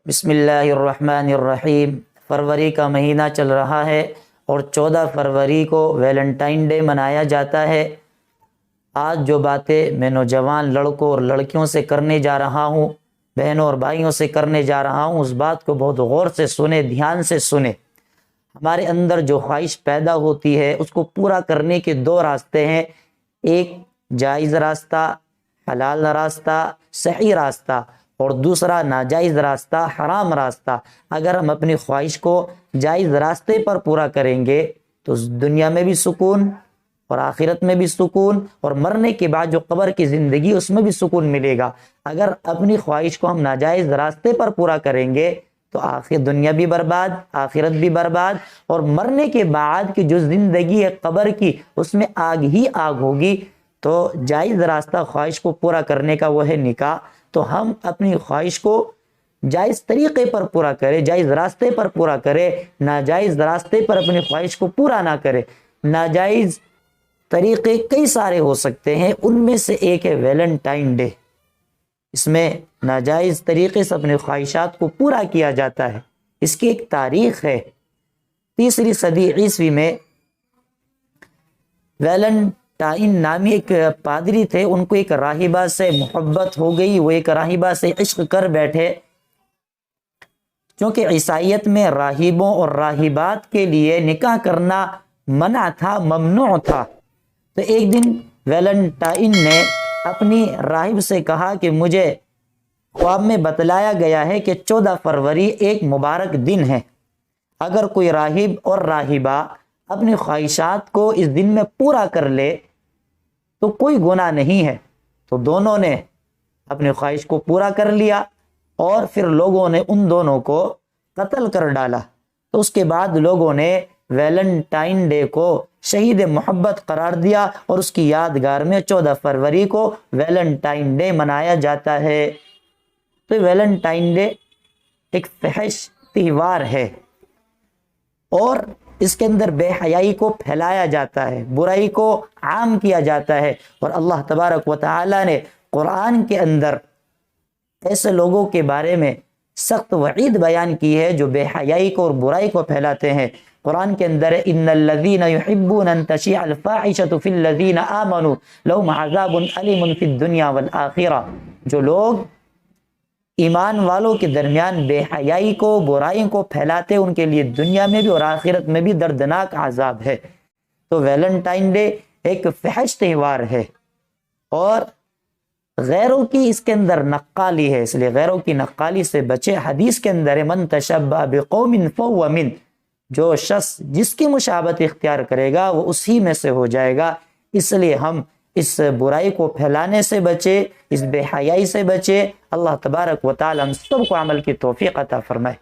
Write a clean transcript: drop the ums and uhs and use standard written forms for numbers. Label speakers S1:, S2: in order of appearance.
S1: بسم اللہ الرحمن الرحیم۔ فروری کا مہینہ چل رہا ہے اور 14 فروری کو ویلنٹائن ڈے منایا جاتا ہے۔ آج جو باتیں میں نوجوان لڑکوں اور لڑکیوں سے کرنے جا رہا ہوں، بہنوں اور بھائیوں سے کرنے جا رہا ہوں، اس بات کو بہت غور سے سنیں، دھیان سے سنیں۔ ہمارے اندر جو خواہش پیدا ہوتی ہے اس کو پورا کرنے کے 2 راستے ہیں، ایک جائز راستہ، حلال راستہ، صحیح راستہ، اور دوسرا ناجائز راستہ، حرام راستہ۔ اگر ہم اپنی خواہش کو جائز راستے پر پورا کریں گے تو دنیا میں بھی سکون اور آخرت میں بھی سکون، اور مرنے کے بعد جو قبر کی زندگی اس میں بھی سکون ملے گا۔ اگر اپنی خواہش کو ہم ناجائز راستے پر پورا کریں گے تو آخر دنیا بھی برباد، آخرت بھی برباد، اور مرنے کے بعد کی جو زندگی ہے قبر کی اس میں آگ ہی آگ ہوگی۔ تو جائز راستہ خواہش کو پورا کرنے کا وہ ہے نکاح۔ تو ہم اپنی خواہش کو جائز طریقے پر پورا کریں، جائز راستے پر پورا کریں، ناجائز راستے پر اپنی خواہش کو پورا نہ کریں۔ ناجائز طریقے کئی سارے ہو سکتے ہیں، ان میں سے ایک ہے ویلنٹائن ڈے۔ اس میں ناجائز طریقے سے اپنی خواہشات کو پورا کیا جاتا ہے۔ اس کی ایک تاریخ ہے، 3 صدی عیسوی میں ویلنٹائن نامی ایک پادری تھے، ان کو ایک راہبہ سے محبت ہو گئی، وہ ایک راہبہ سے عشق کر بیٹھے۔ چونکہ عیسائیت میں راہبوں اور راہبات کے لیے نکاح کرنا منع تھا، ممنوع تھا، تو ایک دن ویلنٹائن نے اپنی راہب سے کہا کہ مجھے خواب میں بتلایا گیا ہے کہ 14 فروری ایک مبارک دن ہے، اگر کوئی راہب اور راہبہ اپنی خواہشات کو اس دن میں پورا کر لے تو کوئی گناہ نہیں ہے۔ تو دونوں نے اپنی خواہش کو پورا کر لیا اور پھر لوگوں نے ان دونوں کو قتل کر ڈالا۔ تو اس کے بعد لوگوں نے ویلنٹائن ڈے کو شہید محبت قرار دیا اور اس کی یادگار میں 14 فروری کو ویلنٹائن ڈے منایا جاتا ہے۔ تو ویلنٹائن ڈے ایک فحش تہوار ہے اور اس کے اندر بے حیائی کو پھیلایا جاتا ہے، برائی کو عام کیا جاتا ہے، اور اللہ تبارک و تعالی نے قرآن کے اندر ایسے لوگوں کے بارے میں سخت وعید بیان کی ہے جو بے حیائی کو اور برائی کو پھیلاتے ہیں۔ قرآن کے اندر ان الذین یحبون ان تشیع الفاحشۃ فی الذین آمنوا لہم عذاب علیم فی الدنیا والآخرہ، جو لوگ ایمان والوں کے درمیان بے حیائی کو، برائی کو پھیلاتے ہیں، ان کے لیے دنیا میں بھی اور آخرت میں بھی دردناک عذاب ہے۔ تو ویلنٹائن ڈے ایک فحش تہوار ہے اور غیروں کی اس کے اندر نقالی ہے، اس لیے غیروں کی نقالی سے بچے۔ حدیث کے اندر من تشبہ بقوم فہو من، جو شخص جس کی مشابہت اختیار کرے گا وہ اسی میں سے ہو جائے گا۔ اس لیے ہم اس برائی کو پھیلانے سے بچے، اس بے حیائی سے بچے۔ اللہ تبارک و تعالی ہم سب کو عمل کی توفیق عطا فرمائے۔